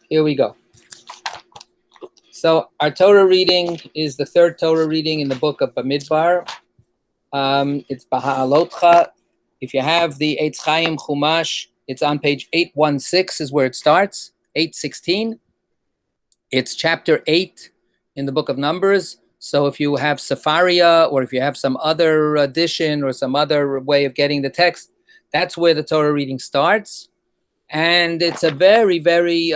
Here we go. So our Torah reading is the third Torah reading in the book of Bamidbar. It's Beha'alotcha. If you have the Eitz Chaim Chumash, it's on page 816 is where it starts, 816. It's chapter 8 in the book of Numbers. So if you have Safaria, or if you have some other edition or some other way of getting the text, that's where the Torah reading starts. And it's a very, very,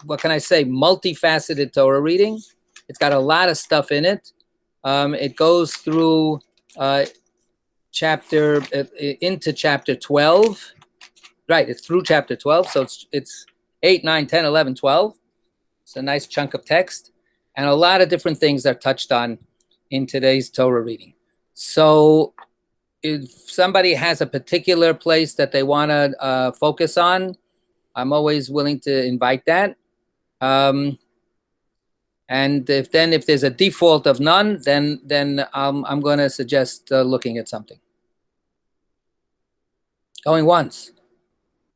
what can I say, multifaceted Torah reading. It's got a lot of stuff in it. It goes through into chapter 12. Right, it's through chapter 12. So it's 8, 9, 10, 11, 12. It's a nice chunk of text. And a lot of different things are touched on in today's Torah reading. So if somebody has a particular place that they want to focus on, I'm always willing to invite that. And if there's a default of none, then I'm going to suggest looking at something. Going once,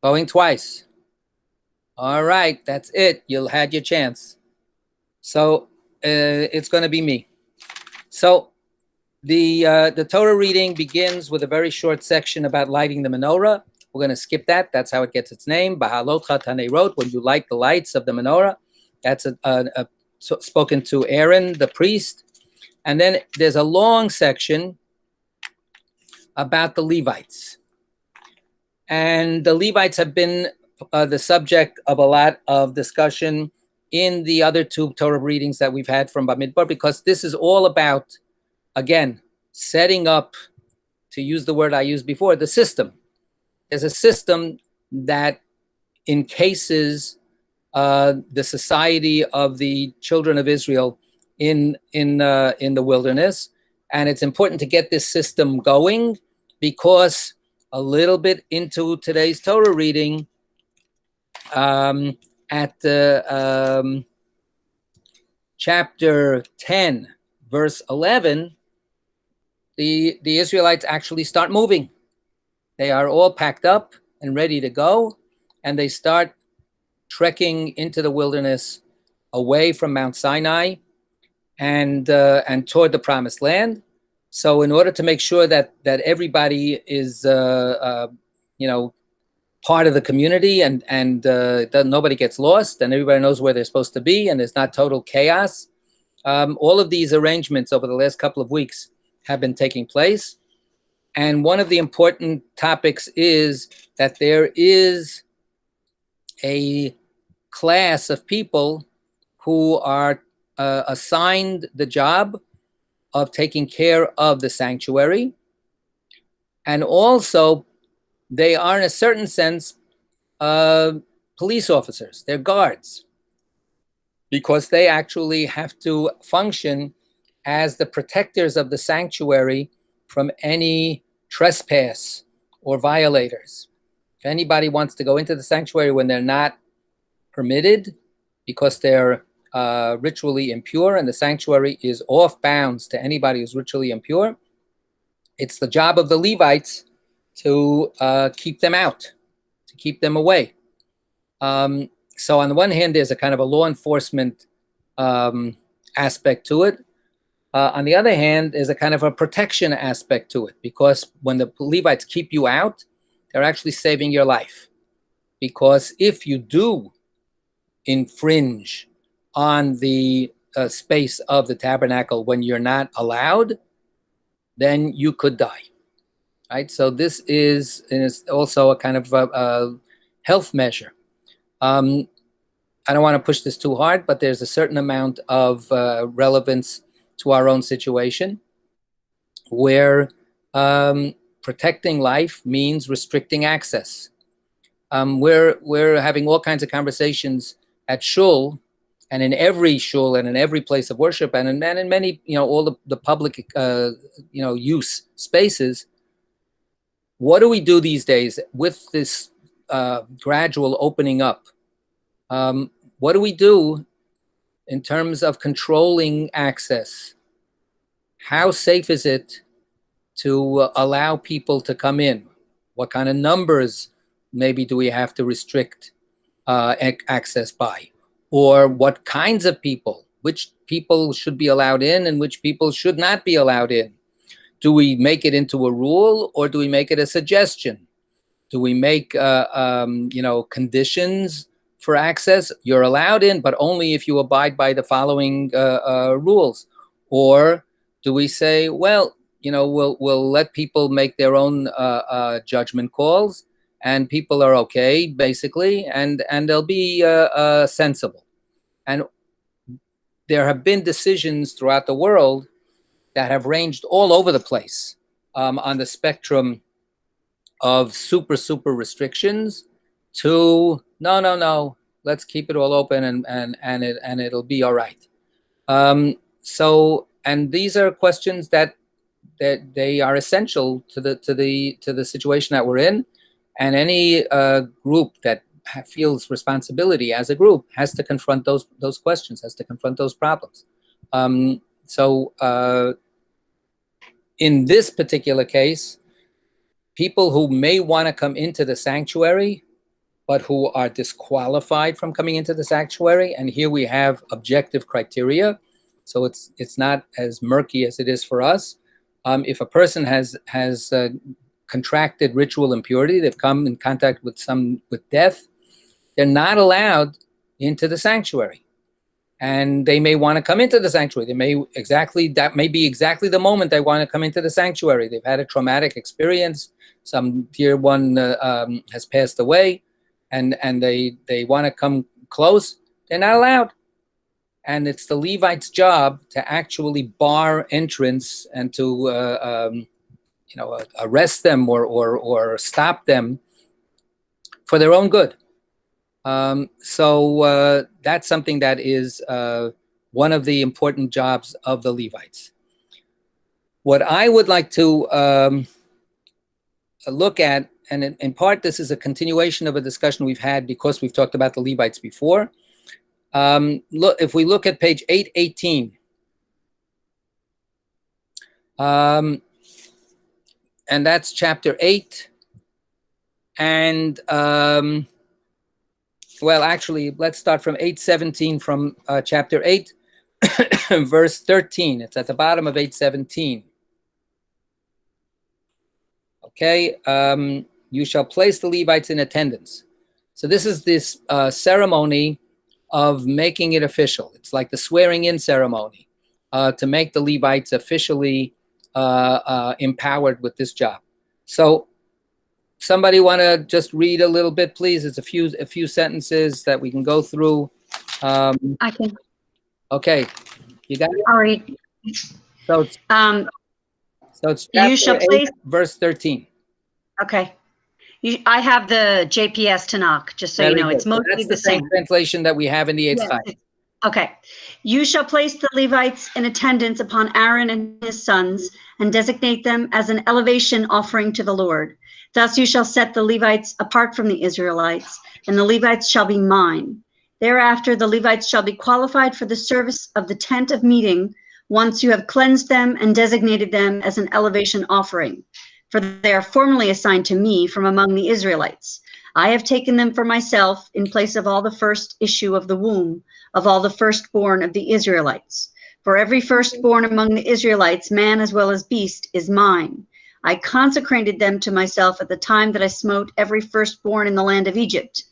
going twice. All right, that's it. You'll had your chance. So it's going to be me. So the Torah reading begins with a very short section about lighting the menorah. We're going to skip that. That's how it gets its name. Beha'alotcha Tanerot, when you light the lights of the menorah. That's spoken to Aaron, the priest. And then there's a long section about the Levites. And the Levites have been the subject of a lot of discussion in the other two Torah readings that we've had from Bamidbar, because this is all about, again, setting up, to use the word I used before, the system. There's a system that encases the society of the children of Israel in the wilderness, and it's important to get this system going, because a little bit into today's Torah reading, at chapter 10, verse 11, the Israelites actually start moving. They are all packed up and ready to go, and they start trekking into the wilderness away from Mount Sinai and toward the Promised Land. So in order to make sure that everybody is part of the community and nobody gets lost and everybody knows where they're supposed to be and there's not total chaos, all of these arrangements over the last couple of weeks have been taking place. And one of the important topics is that there is a class of people who are assigned the job of taking care of the sanctuary. And also, they are, in a certain sense, police officers. They're guards, because they actually have to function as the protectors of the sanctuary from any trespass or violators. If anybody wants to go into the sanctuary when they're not permitted because they're ritually impure and the sanctuary is off bounds to anybody who's ritually impure, it's the job of the Levites to keep them out, to keep them away. So on the one hand, there's a kind of a law enforcement aspect to it. On the other hand, there's a kind of a protection aspect to it, because when the Levites keep you out, they're actually saving your life. Because if you do infringe on the space of the tabernacle when you're not allowed, then you could die. Right? So this is also a kind of a health measure. I don't want to push this too hard, but there's a certain amount of relevance to our own situation, where protecting life means restricting access. We're having all kinds of conversations at shul, and in every shul, and in every place of worship, and in many, all the public, use spaces. What do we do these days with this gradual opening up? What do we do in terms of controlling access? How safe is it to allow people to come in? What kind of numbers maybe do we have to restrict access by? Or what kinds of people, which people should be allowed in and which people should not be allowed in? Do we make it into a rule, or do we make it a suggestion? Do we make conditions for access? You're allowed in, but only if you abide by the following rules. Or do we say, well, we'll let people make their own judgment calls, and people are okay, basically, and they'll be sensible. And there have been decisions throughout the world that have ranged all over the place on the spectrum of super restrictions to no, let's keep it all open and it'll be all right. And these are questions that they are essential to the situation that we're in, and any group that feels responsibility as a group has to confront those questions, has to confront those problems. In this particular case, people who may want to come into the sanctuary, but who are disqualified from coming into the sanctuary, and here we have objective criteria, so it's not as murky as it is for us. If a person has contracted ritual impurity, they've come in contact with death, they're not allowed into the sanctuary. And they may want to come into the sanctuary. That may be exactly the moment they want to come into the sanctuary. They've had a traumatic experience. Some dear one has passed away, and they want to come close. They're not allowed. And it's the Levite's job to actually bar entrance and to arrest them or stop them for their own good. So that's something that is one of the important jobs of the Levites. What I would like to look at, and in part this is a continuation of a discussion we've had because we've talked about the Levites before. If we look at page 818, and that's chapter 8, and well, actually, let's start from 817 from chapter 8, verse 13. It's at the bottom of 817. Okay, you shall place the Levites in attendance. So this is this ceremony of making it official. It's like the swearing in ceremony to make the Levites officially empowered with this job. So somebody want to just read a little bit, please? It's a few sentences that we can go through. I can. Okay, you got it? I'll read. So it's chapter 8, verse 13. Okay. I have the JPS Tanakh, just so you know. It's mostly the same translation that we have in the Eitz Chaim. Okay. You shall place the Levites in attendance upon Aaron and his sons and designate them as an elevation offering to the Lord. Thus you shall set the Levites apart from the Israelites, and the Levites shall be mine. Thereafter the Levites shall be qualified for the service of the tent of meeting once you have cleansed them and designated them as an elevation offering. For they are formally assigned to me from among the Israelites. I have taken them for myself in place of all the first issue of the womb, of all the firstborn of the Israelites. For every firstborn among the Israelites, man as well as beast, is mine. I consecrated them to myself at the time that I smote every firstborn in the land of Egypt.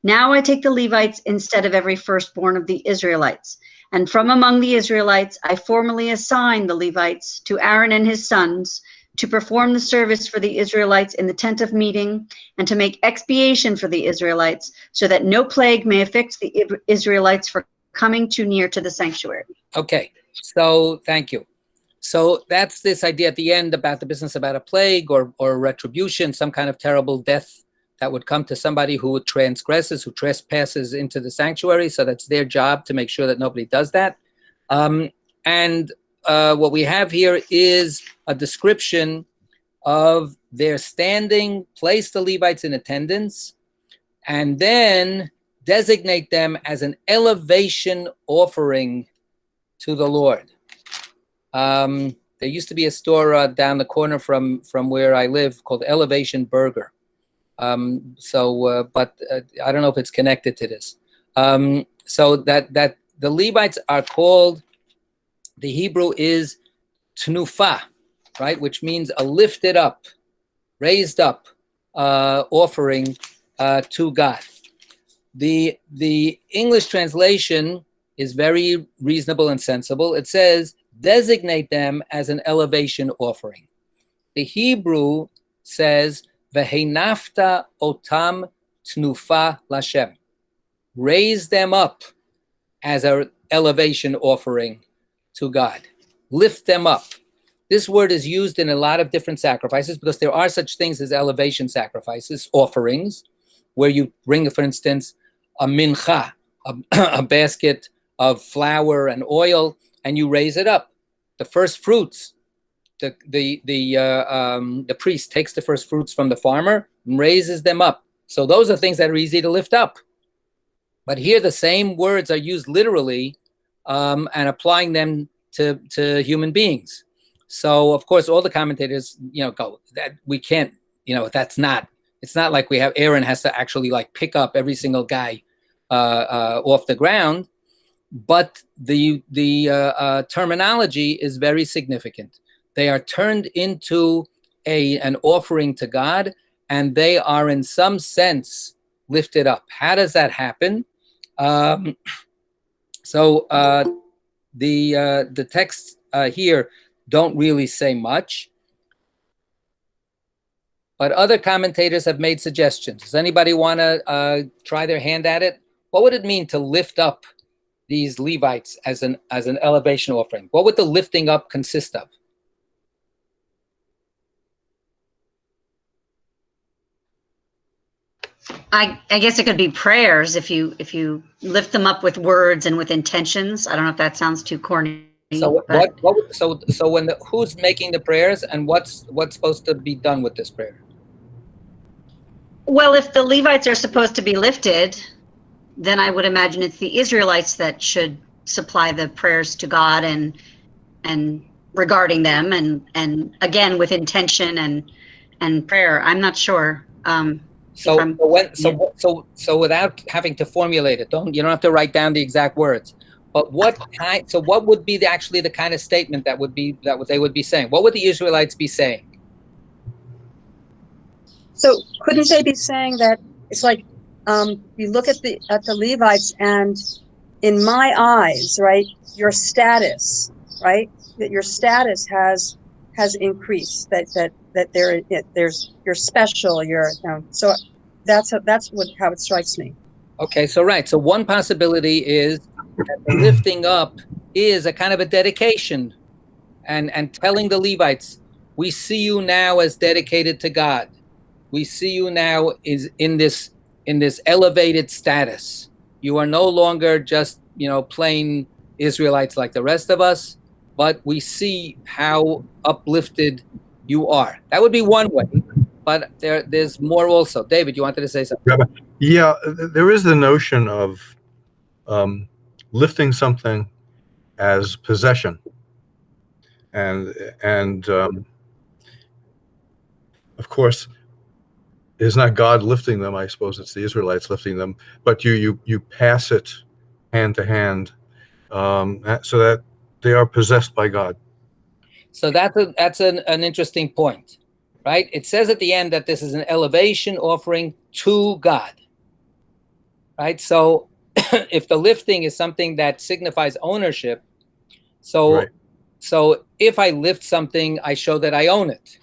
Now I take the Levites instead of every firstborn of the Israelites. And from among the Israelites, I formally assign the Levites to Aaron and his sons to perform the service for the Israelites in the tent of meeting and to make expiation for the Israelites so that no plague may affect the Israelites for coming too near to the sanctuary. Okay, so thank you. So that's this idea at the end about the business about a plague or retribution, some kind of terrible death that would come to somebody who transgresses, who trespasses into the sanctuary. So that's their job to make sure that nobody does that. What we have here is a description of their standing, place the Levites in attendance, and then designate them as an elevation offering to the Lord. There used to be a store down the corner from where I live called Elevation Burger. But I don't know if it's connected to this. So that the Levites are called, the Hebrew is tnufa, right? Which means a lifted up, raised up offering to God. The English translation is very reasonable and sensible. It says, designate them as an elevation offering. The Hebrew says, Vehenafta otam tnufa lashem. Raise them up as an elevation offering to God. Lift them up. This word is used in a lot of different sacrifices because there are such things as elevation sacrifices, offerings, where you bring, for instance, a mincha, a basket of flour and oil, and you raise it up. The first fruits, the priest takes the first fruits from the farmer and raises them up. So those are things that are easy to lift up. But here the same words are used literally and applying them to human beings. So of course all the commentators, go that we can't, it's not like we have Aaron has to actually like pick up every single guy off the ground, but the terminology is very significant. They are turned into an offering to God, and they are in some sense lifted up. How does that happen? The texts here don't really say much, but other commentators have made suggestions. Does anybody want to try their hand at it? What would it mean to lift up these Levites as an elevation offering? What would the lifting up consist of? I guess it could be prayers if you lift them up with words and with intentions. I don't know if that sounds too corny. So who's making the prayers, and what's supposed to be done with this prayer? Well, if the Levites are supposed to be lifted, then I would imagine it's the Israelites that should supply the prayers to God and regarding them and again with intention and prayer. I'm not sure. So without having to formulate it, you don't have to write down the exact words. But what would be actually the kind of statement that they would be saying? What would the Israelites be saying? So couldn't they be saying that it's like you look at the Levites, and in my eyes, right, your status, right, that your status has increased, that you're special, so that's how it strikes me. Okay, so one possibility is that the lifting up is a kind of a dedication and telling the Levites, we see you now as dedicated to God. We see you now is in this elevated status. You are no longer just, plain Israelites like the rest of us, but we see how uplifted you are. That would be one way, but there's more also. David, you wanted to say something? Rabbi, yeah, there is the notion of lifting something as possession, and of course, it's not God lifting them. I suppose it's the Israelites lifting them, but you pass it hand to hand, so that they are possessed by God. So that's an interesting point, right? It says at the end that this is an elevation offering to God, right? So if the lifting is something that signifies ownership, so if I lift something, I show that I own it,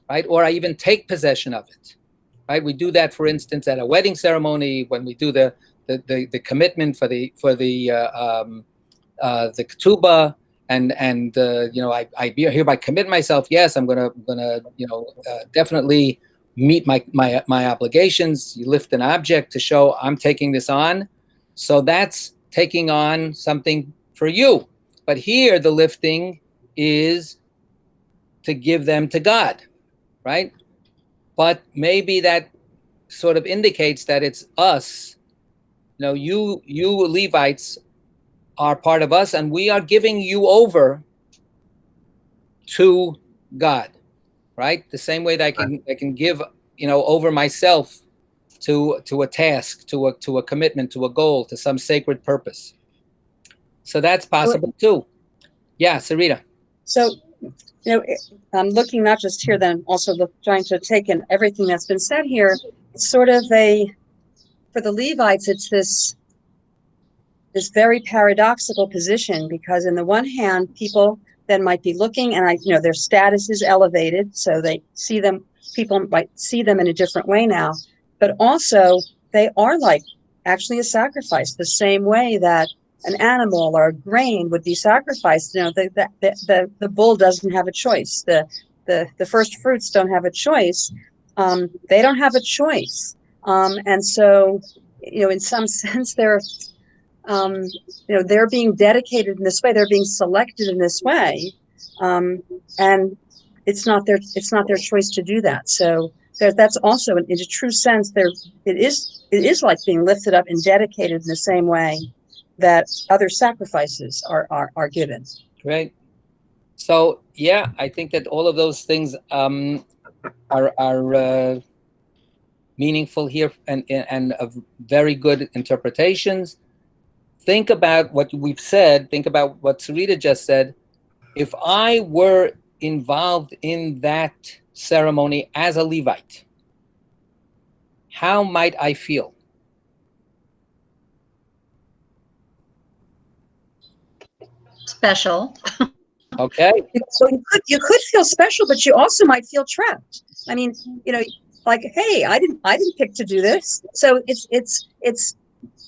right? Or I even take possession of it, right? We do that, for instance, at a wedding ceremony when we do the commitment for the ketubah. And I hereby commit myself. Yes, I'm gonna definitely meet my obligations. You lift an object to show I'm taking this on, so that's taking on something for you. But here the lifting is to give them to God, right? But maybe that sort of indicates that it's us. You Levites are part of us, and we are giving you over to God, right? The same way that I can give over myself to a task, to a commitment, to a goal, to some sacred purpose. So that's possible too. Yeah, Sarita. So, I'm looking not just here, then also trying to take in everything that's been said here. It's sort of for the Levites, it's this very paradoxical position, because in the one hand, people then might be looking, and their status is elevated, so people might see them in a different way now, but also they are like actually a sacrifice, the same way that an animal or a grain would be sacrificed. The bull doesn't have a choice. The first fruits don't have a choice. They don't have a choice. And so, in some sense, they're being dedicated in this way. They're being selected in this way, and it's not their choice to do that. So that's also, in a true sense, it is like being lifted up and dedicated in the same way that other sacrifices are given. Right. So yeah, I think that all of those things are meaningful here and of very good interpretations. Think about what we've said. Think about what Sarita just said. If I were involved in that ceremony as a Levite, how might I feel? Special. Okay. So you could feel special, but you also might feel trapped. I mean, like, hey, I didn't pick to do this. So it's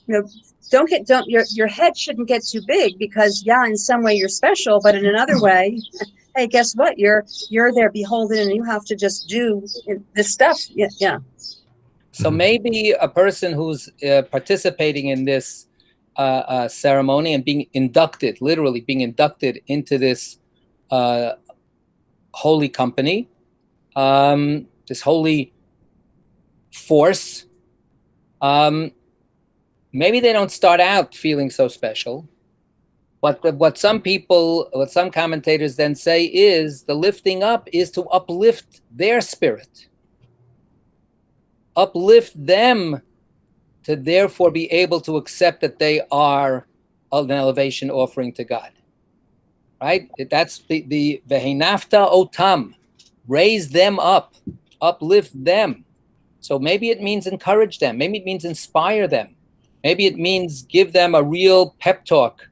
your head shouldn't get too big, because in some way you're special, but in another way, hey, guess what? You're there beholden, and you have to just do this stuff. Yeah. So maybe a person who's participating in this ceremony and literally being inducted into this holy company, this holy force, maybe they don't start out feeling so special. But what some commentators then say is the lifting up is to uplift their spirit, uplift them to therefore be able to accept that they are an elevation offering to God. Right? That's the Vehinafta Otam. Raise them up, uplift them. So maybe it means encourage them. Maybe it means inspire them. Maybe it means give them a real pep talk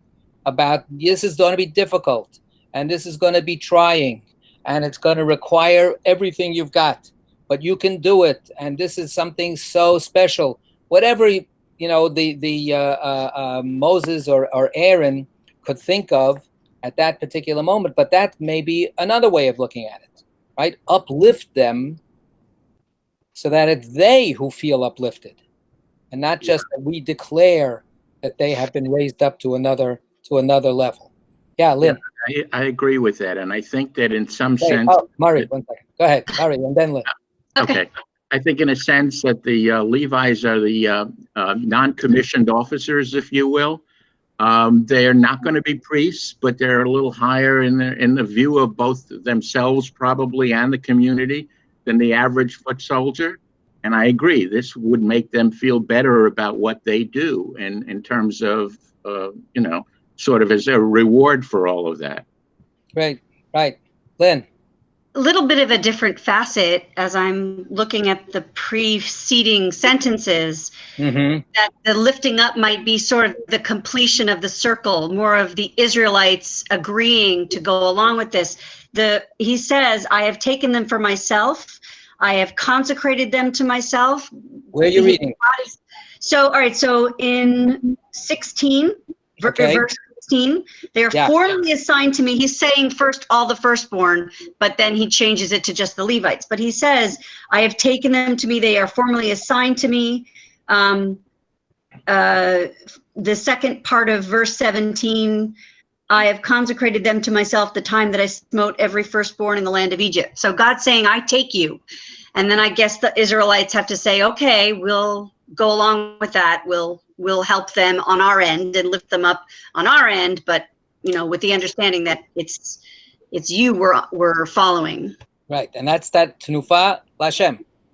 about this is going to be difficult, and this is going to be trying, and it's going to require everything you've got, but you can do it, and this is something so special. Whatever Moses or Aaron could think of at that particular moment, but that may be another way of looking at it, right? Uplift them so that it's they who feel uplifted, and not just that we declare that they have been raised up to another level. Yeah, Lynn. Yeah, I agree with that, and I think that in some sense. Murray, 1 second. Go ahead, Murray, and then Lynn. Okay. I think in a sense that the Levites are the non-commissioned officers, if you will. They are not going to be priests, but they're a little higher in the view of both themselves probably and the community than the average foot soldier. And I agree, this would make them feel better about what they do in terms of, sort of as a reward for all of that. Right. Lynn. A little bit of a different facet as I'm looking at the preceding sentences, that the lifting up might be sort of the completion of the circle, more of the Israelites agreeing to go along with this. He says, I have taken them for myself. I have consecrated them to myself. Where are you reading? So, all right. So in 16, verse 16, they are formally assigned to me. He's saying first all the firstborn, but then he changes it to just the Levites. But he says, I have taken them to me. They are formally assigned to me. The second part of verse 17, I have consecrated them to myself the time that I smote every firstborn in the land of Egypt. So God's saying, I take you. And then I guess the Israelites have to say, okay, we'll go along with that. We'll help them on our end and lift them up on our end, but with the understanding that it's you we're following. Right, and that's that Tenufa Lashem,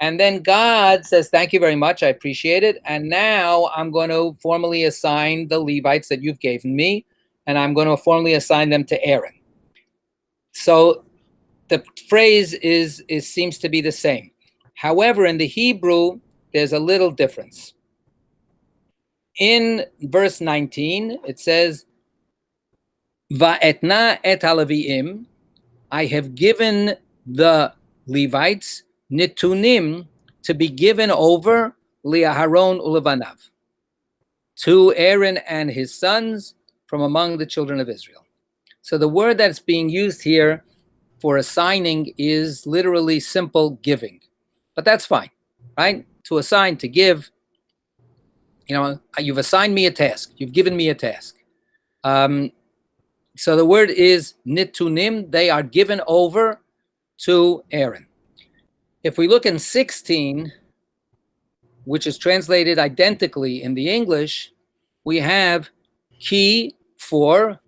And then God says, thank you very much. I appreciate it. And now I'm going to formally assign the Levites that you've given me, and I'm going to formally assign them to Aaron. So the phrase seems to be the same. However, in the Hebrew, there's a little difference. In verse 19, it says, Va'etna et haleviim, I have given the Levites nitunim to be given over li'aharon ulevanav, to Aaron and his sons from among the children of Israel. So the word that's being used here for assigning is literally simple giving, but that's fine, right? To assign, to give. You know, you've assigned me a task. You've given me a task. So the word is nitunim. They are given over to Aaron. If we look in 16, which is translated identically in the English, we have ki for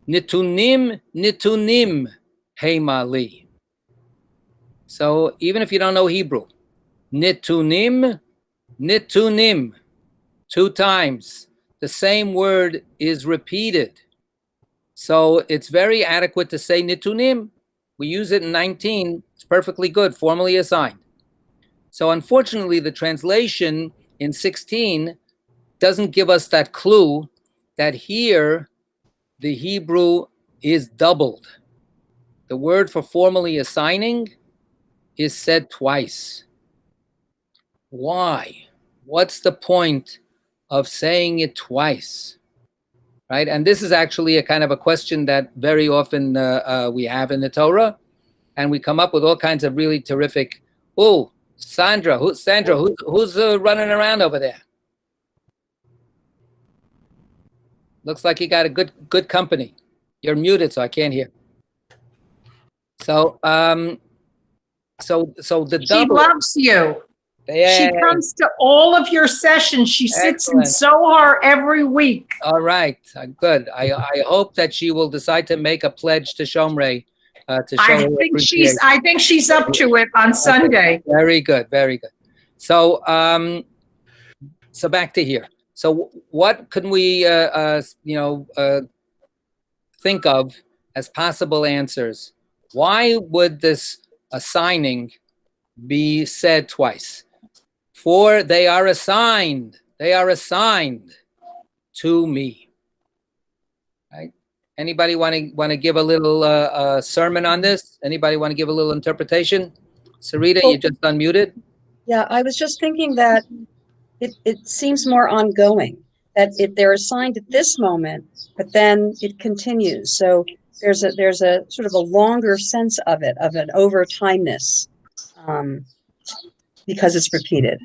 nitunim, nitunim heimali. So even if you don't know Hebrew, nitunim, nitunim, 2 times. The same word is repeated. So it's very adequate to say nitunim. We use it in 19. It's perfectly good, formally assigned. So unfortunately, the translation in 16 doesn't give us that clue that here the Hebrew is doubled. The word for formally assigning is said twice. Why? What's the point of saying it twice? Right? And this is actually a kind of a question that very often we have in the Torah, and we come up with all kinds of really terrific. Oh, Sandra, who's running around over there? Looks like you got a good company. You're muted, so I can't hear. So the She double. loves you. Yeah. She comes to all of your sessions. She sits in Excellent. Zohar every week. All right, good. I hope that she will decide to make a pledge to Shomrei to show her appreciation. I think she's up to it on Sunday. Very good, very good. So so back to here. So what can we think of as possible answers? Why would this assigning be said twice? For they are assigned to me. Right? Anybody want to give a little sermon on this? Anybody want to give a little interpretation? Sarita, you just unmuted. Yeah, I was just thinking that it seems more ongoing, that if they're assigned at this moment, but then it continues. So there's a sort of a longer sense of it, of an over timeness, because it's repeated.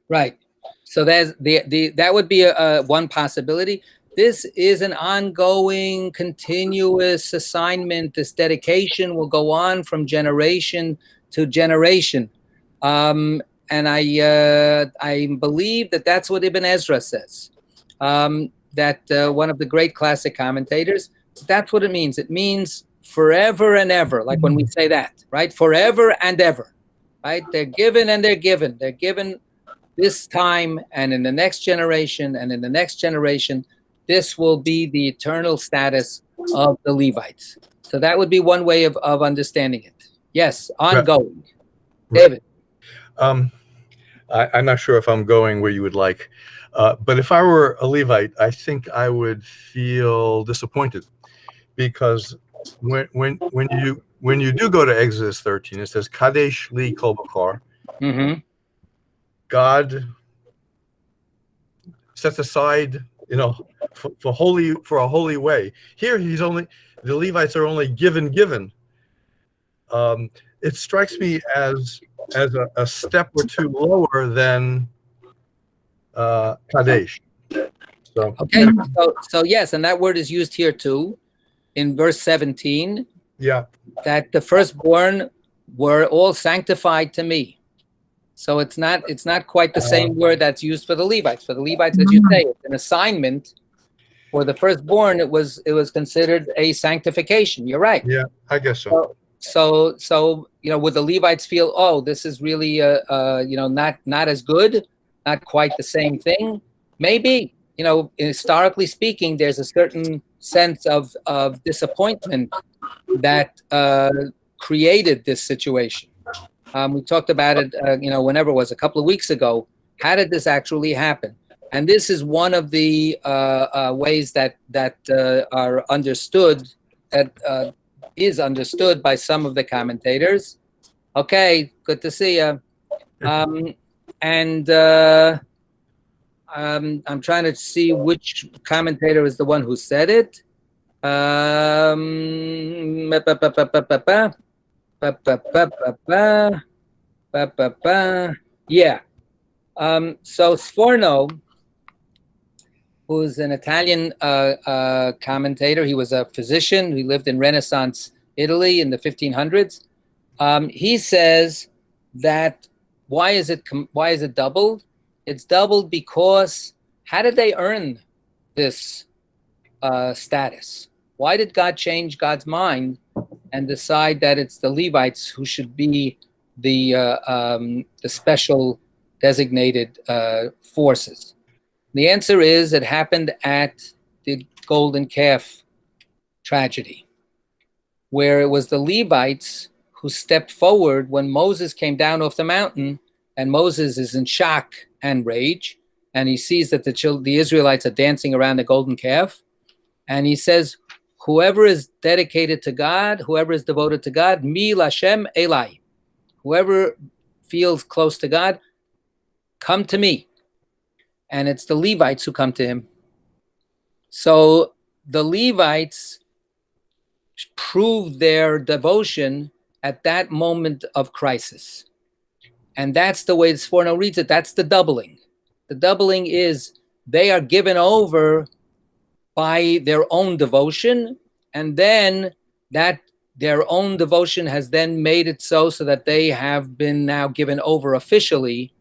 Right. So there's that would be a one possibility. This is an ongoing, continuous assignment. This dedication will go on from generation to generation. And I believe that that's what Ibn Ezra says. That one of the great classic commentators, that's what it means. It means forever and ever, like when we say that, right? Forever and ever, right? They're given and they're given. They're given this time and in the next generation and in the next generation. This will be the eternal status of the Levites. So that would be one way of understanding it. Yes, ongoing. Right. David. I'm not sure if I'm going where you would like, but if I were a Levite, I think I would feel disappointed, because when you do go to Exodus 13, it says Kadesh li kol b'char. Mm-hmm. God sets aside, for a holy way. Here, the Levites are only given. It strikes me as a step or two lower than Kadesh. So Okay, so yes, and that word is used here too, in verse 17. Yeah. That the firstborn were all sanctified to me. So it's not quite the same word that's used for the Levites. For the Levites, as you say, it's an assignment. For the firstborn, it was considered a sanctification. You're right. Yeah, I guess so. so would the Levites feel, oh, this is really not as good, not quite the same thing? Maybe, historically speaking, there's a certain sense of disappointment that created this situation. We talked about it, whenever it was, a couple of weeks ago. How did this actually happen? And this is one of the ways that are understood, that is understood by some of the commentators. Okay, good to see you. I'm trying to see which commentator is the one who said it. Yeah. So Sforno, who's an Italian commentator, he was a physician. He lived in Renaissance Italy in the 1500s. He says that why is it doubled? It's doubled because how did they earn this status? Why did God change God's mind and decide that it's the Levites who should be the special designated forces? The answer is it happened at the golden calf tragedy, where it was the Levites who stepped forward when Moses came down off the mountain, and Moses is in shock and rage, and he sees that the Israelites are dancing around the golden calf, and he says, whoever is dedicated to God, whoever is devoted to God, mi lashem elai, whoever feels close to God, come to me. And it's the Levites who come to him. So the Levites prove their devotion at that moment of crisis. And that's the way Sforno reads it. That's the doubling. The doubling is they are given over by their own devotion, and then that their own devotion has then made it so that they have been now given over officially.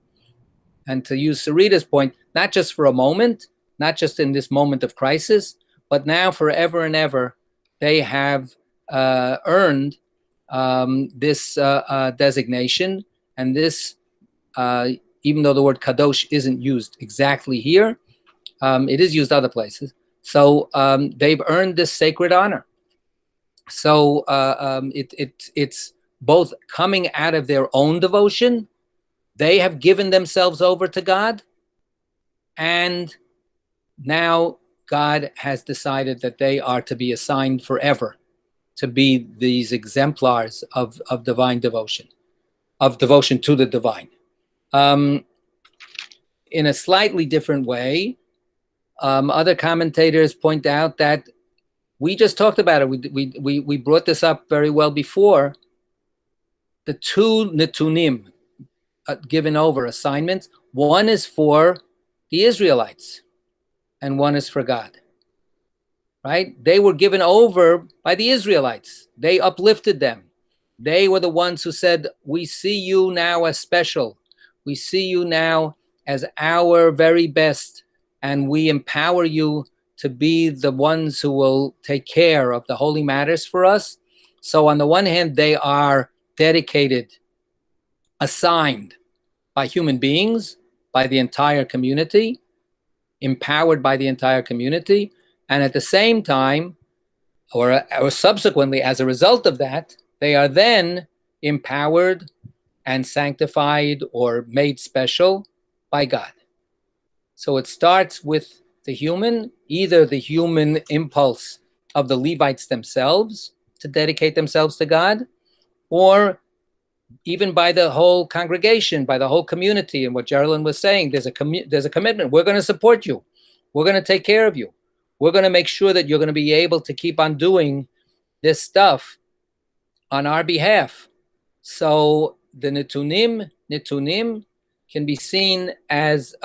And to use Sarita's point, not just for a moment, not just in this moment of crisis, but now forever and ever, they have earned this designation. And this, even though the word kadosh isn't used exactly here, it is used other places. So they've earned this sacred honor. So it's both coming out of their own devotion. They have given themselves over to God, and now God has decided that they are to be assigned forever to be these exemplars of divine devotion, of devotion to the divine. In a slightly different way, other commentators point out that we just talked about it. We brought this up very well before. The two nitunim, given over assignments, one is for the Israelites and one is for God, right? They were given over by the Israelites. They uplifted them. They were the ones who said, we see you now as special. We see you now as our very best, and we empower you to be the ones who will take care of the holy matters for us. So on the one hand, they are dedicated, assigned by human beings, by the entire community, empowered by the entire community. And at the same time, or subsequently, as a result of that, they are then empowered and sanctified or made special by God. So it starts with the human, either the human impulse of the Levites themselves to dedicate themselves to God, or even by the whole congregation, by the whole community. And what Geraldine was saying, there's a commitment. We're going to support you. We're going to take care of you. We're going to make sure that you're going to be able to keep on doing this stuff on our behalf. So the nitunim can be seen as,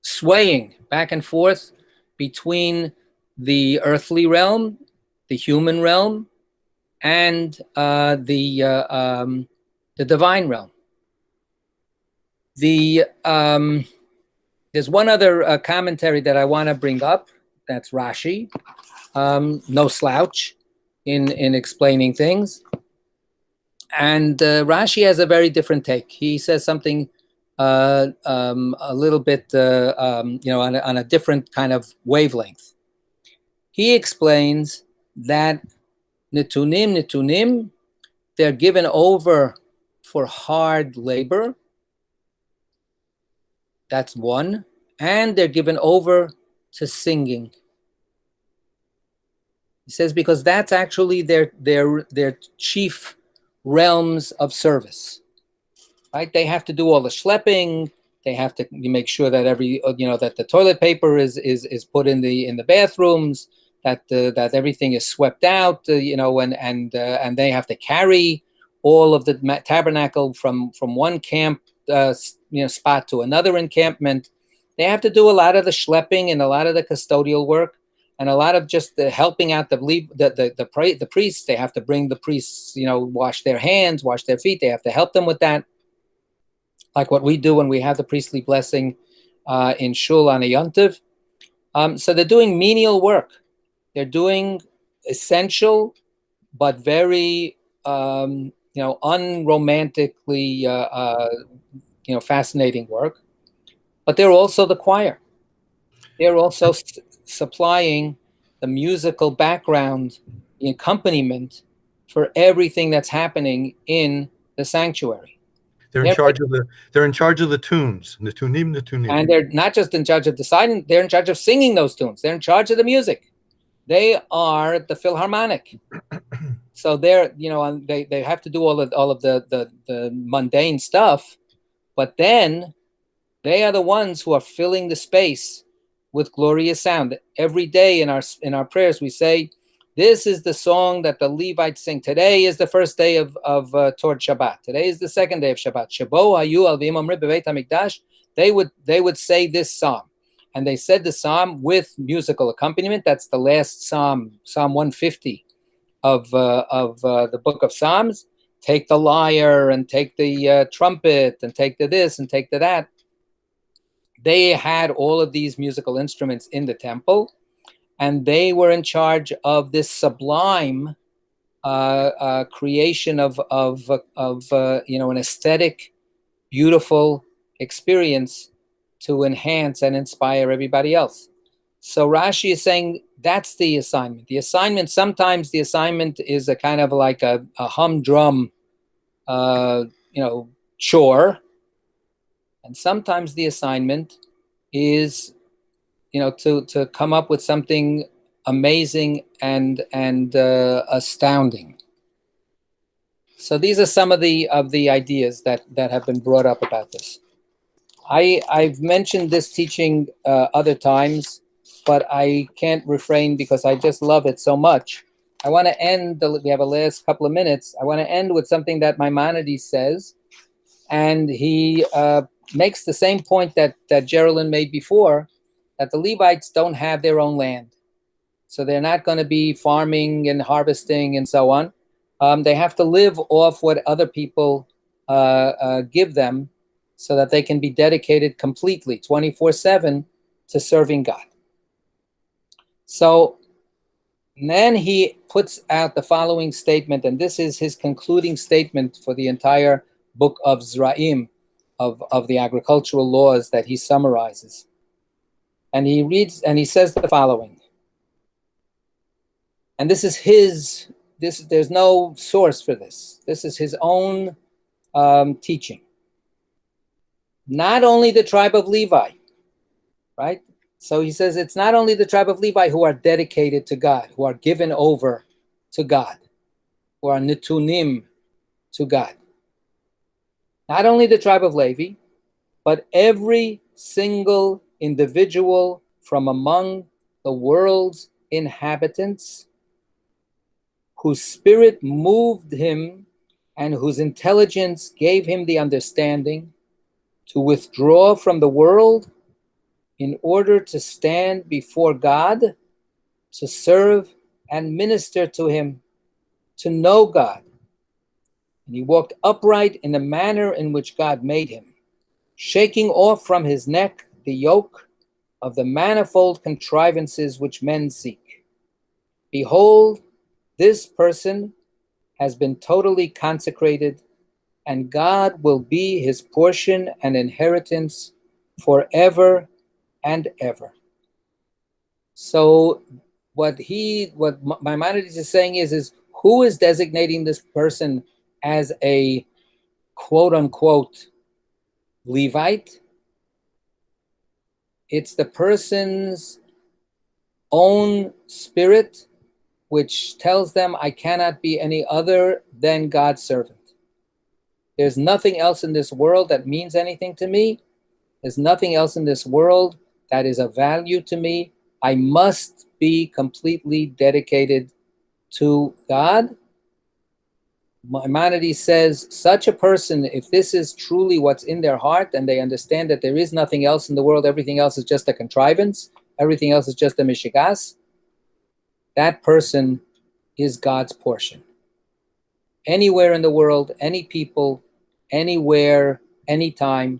swaying back and forth between the earthly realm, the human realm, and the divine realm. There's one other commentary that I want to bring up. That's Rashi, no slouch. in explaining things. And Rashi has a very different take. He says something a little bit, on a different kind of wavelength. He explains that Nitunim, they're given over for hard labor. That's one. And they're given over to singing. He says because that's actually their chief realms of service. Right? They have to do all the schlepping. They have to make sure that that the toilet paper is put in the bathrooms, that everything is swept out, and they have to carry all of the tabernacle from one camp spot to another encampment. They have to do a lot of the schlepping and a lot of the custodial work and a lot of just the helping out the priests. They have to bring the priests, wash their hands, wash their feet. They have to help them with that, like what we do when we have the priestly blessing in Shul on a Yontiv. So they're doing menial work. They're doing essential but very unromantically fascinating work. But they're also the choir. They're also supplying the musical background, the accompaniment for everything that's happening in the sanctuary. They're in charge of the tunes, Nitunim. And they're not just in charge of deciding, they're in charge of singing those tunes. They're in charge of the music. They are the Philharmonic. So they're, they have to do all of the mundane stuff, but then they are the ones who are filling the space with glorious sound. Every day in our prayers we say, this is the song that the Levites sing. Today is the first day of Torah Shabbat. Today is the second day of Shabbat. Shabo hayu alvim omri bebeit hamikdash. They would say this psalm, and they said the psalm with musical accompaniment. That's the last psalm, Psalm 150 of the book of Psalms. Take the lyre and take the trumpet and take the this and take the that. They had all of these musical instruments in the temple, and they were in charge of this sublime creation of an aesthetic, beautiful experience to enhance and inspire everybody else. So Rashi is saying that's the assignment. Sometimes the assignment is a kind of like a humdrum, chore. And sometimes the assignment is, to come up with something amazing and astounding. So these are some of the ideas that have been brought up about this. I've mentioned this teaching other times, but I can't refrain because I just love it so much. I want to end, we have a last couple of minutes. I want to end with something that Maimonides says, and he makes the same point that Geraldine made before, that the Levites don't have their own land. So they're not going to be farming and harvesting and so on. They have to live off what other people give them so that they can be dedicated completely, 24/7, to serving God. So then he puts out the following statement, and this is his concluding statement for the entire book of Zra'im, of the agricultural laws that he summarizes. And he reads, and he says the following. And this is there's no source for this. This is his own teaching. Not only the tribe of Levi, right? So he says it's not only the tribe of Levi who are dedicated to God, who are given over to God, who are nitunim to God. Not only the tribe of Levi, but every single individual from among the world's inhabitants whose spirit moved him and whose intelligence gave him the understanding to withdraw from the world in order to stand before God, to serve and minister to him, to know God. And he walked upright in the manner in which God made him, shaking off from his neck the yoke of the manifold contrivances which men seek. Behold, this person has been totally consecrated, and God will be his portion and inheritance forever and ever. So what Maimonides is saying is who is designating this person as a quote unquote Levite? It's the person's own spirit, which tells them, I cannot be any other than God's servant. There's nothing else in this world that means anything to me. There's nothing else in this world that is of value to me. I must be completely dedicated to God. Maimonides says such a person, if this is truly what's in their heart and they understand that there is nothing else in the world, everything else is just a contrivance, everything else is just a mishigas, that person is God's portion. Anywhere in the world, any people, anywhere, anytime,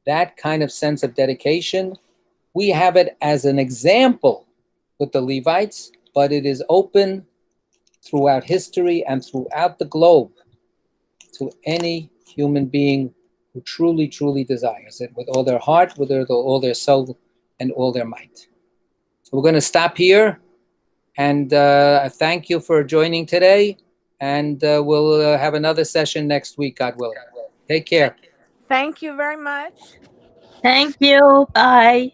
that kind of sense of dedication, we have it as an example with the Levites, but it is open throughout history and throughout the globe to any human being who truly, truly desires it with all their heart, with all their soul, and all their might. So we're going to stop here, and thank you for joining today, and we'll have another session next week, God willing. Take care. Thank you very much. Thank you. Bye.